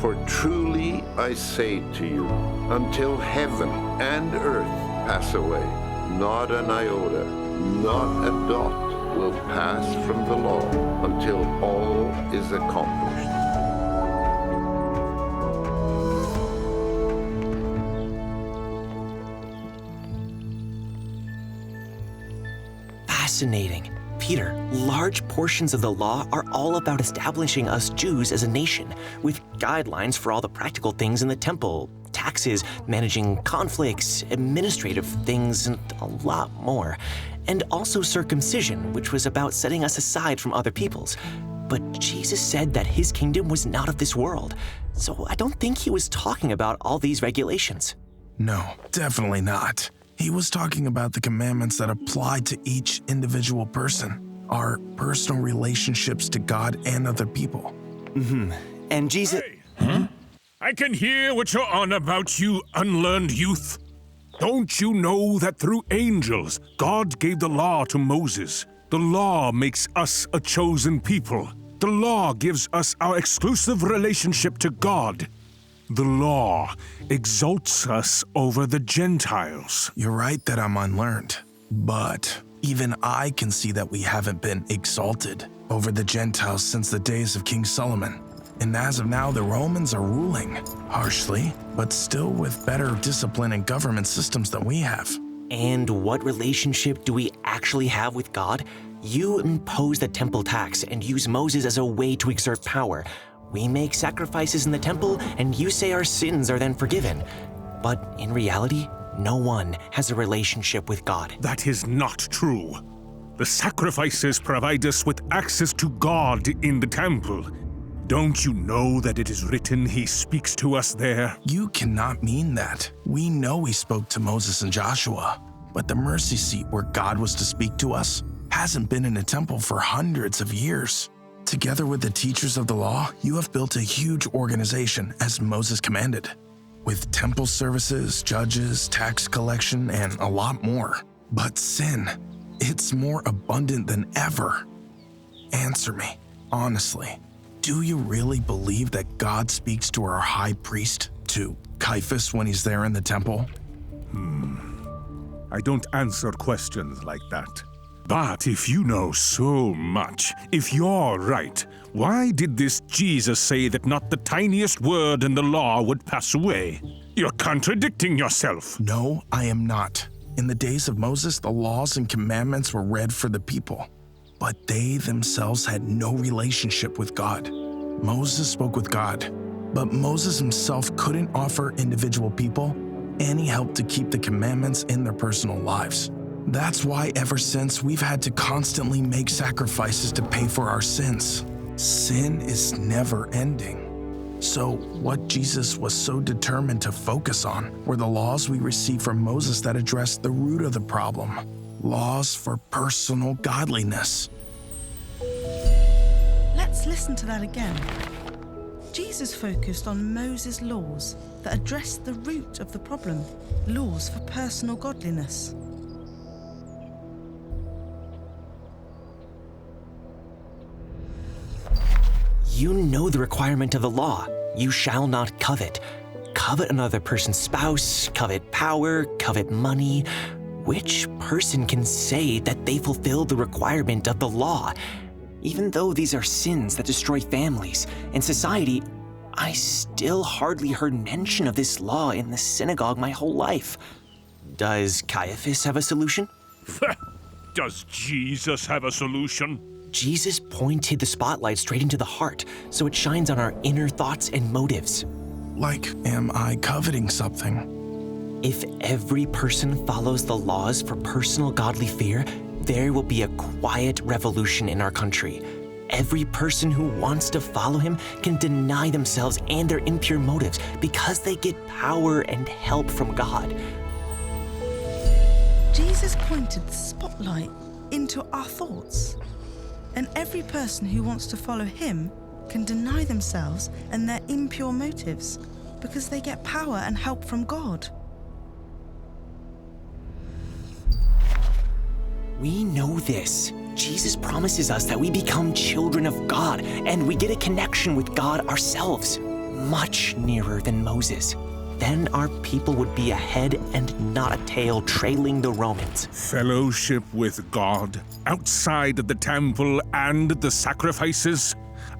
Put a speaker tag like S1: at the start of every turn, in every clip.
S1: For truly I say to you, until heaven and earth pass away, not an iota, not a dot will pass from the law until all is accomplished.
S2: Fascinating. Peter, large portions of the law are all about establishing us Jews as a nation, with guidelines for all the practical things in the temple, taxes, managing conflicts, administrative things, and a lot more. And also circumcision, which was about setting us aside from other peoples. But Jesus said that his kingdom was not of this world, so I don't think he was talking about all these regulations.
S3: No, definitely not. He was talking about the commandments that apply to each individual person, our personal relationships to God and other people.
S2: And Jesus...
S4: Hey. I can hear what you're on about, you unlearned youth. Don't you know that through angels, God gave the law to Moses? The law makes us a chosen people. The law gives us our exclusive relationship to God. The law exalts us over the Gentiles.
S3: You're right that I'm unlearned, but even I can see that we haven't been exalted over the Gentiles since the days of King Solomon. And as of now, the Romans are ruling, harshly, but still with better discipline and government systems than we have.
S2: And what relationship do we actually have with God? You impose the temple tax and use Moses as a way to exert power. We make sacrifices in the temple, and you say our sins are then forgiven. But in reality, no one has a relationship with God.
S4: That is not true. The sacrifices provide us with access to God in the temple. Don't you know that it is written he speaks to us there?
S3: You cannot mean that. We know he spoke to Moses and Joshua, but the mercy seat where God was to speak to us hasn't been in a temple for hundreds of years. Together with the teachers of the law, you have built a huge organization as Moses commanded, with temple services, judges, tax collection, and a lot more. But sin, it's more abundant than ever. Answer me, honestly. Do you really believe that God speaks to our high priest, to Caiaphas when he's there in the temple?
S4: I don't answer questions like that. But if you know so much, if you're right, why did this Jesus say that not the tiniest word in the law would pass away? You're contradicting yourself.
S3: No, I am not. In the days of Moses, the laws and commandments were read for the people, but they themselves had no relationship with God. Moses spoke with God, but Moses himself couldn't offer individual people any help to keep the commandments in their personal lives. That's why ever since we've had to constantly make sacrifices to pay for our sins. Sin is never ending. So what Jesus was so determined to focus on were the laws we received from Moses that addressed the root of the problem. Laws for personal godliness.
S5: Let's listen to that again. Jesus focused on Moses' laws that addressed the root of the problem, laws for personal godliness.
S2: You know the requirement of the law. You shall not covet. Covet another person's spouse, covet power, covet money. Which person can say that they fulfill the requirement of the law? Even though these are sins that destroy families and society, I still hardly heard mention of this law in the synagogue my whole life. Does Caiaphas have a solution?
S4: Does Jesus have a solution?
S2: Jesus pointed the spotlight straight into the heart, so it shines on our inner thoughts and motives.
S3: Like, am I coveting something?
S2: If every person follows the laws for personal godly fear, there will be a quiet revolution in our country. Every person who wants to follow him can deny themselves and their impure motives because they get power and help from God.
S5: Jesus pointed the spotlight into our thoughts. And every person who wants to follow him can deny themselves and their impure motives because they get power and help from God.
S2: We know this. Jesus promises us that we become children of God and we get a connection with God ourselves. much nearer than Moses. Then our people would be a head and not a tail, trailing the Romans.
S4: Fellowship with God outside of the temple and the sacrifices?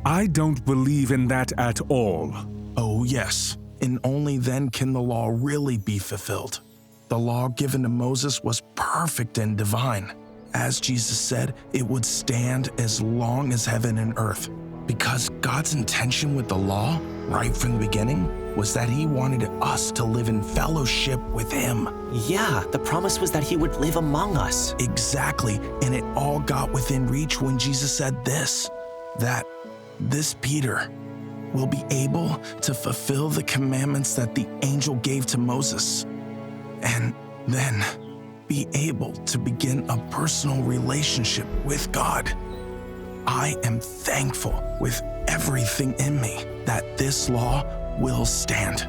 S4: I don't believe in that at all.
S3: Oh, yes, and only then can the law really be fulfilled. The law given to Moses was perfect and divine. As Jesus said, it would stand as long as heaven and earth. Because God's intention with the law, right from the beginning, was that he wanted us to live in fellowship with him.
S2: Yeah, the promise was that he would live among us.
S3: Exactly, and it all got within reach when Jesus said this, that this Peter will be able to fulfill the commandments that the angel gave to Moses, and then be able to begin a personal relationship with God. I am thankful with everything in me that this law will stand.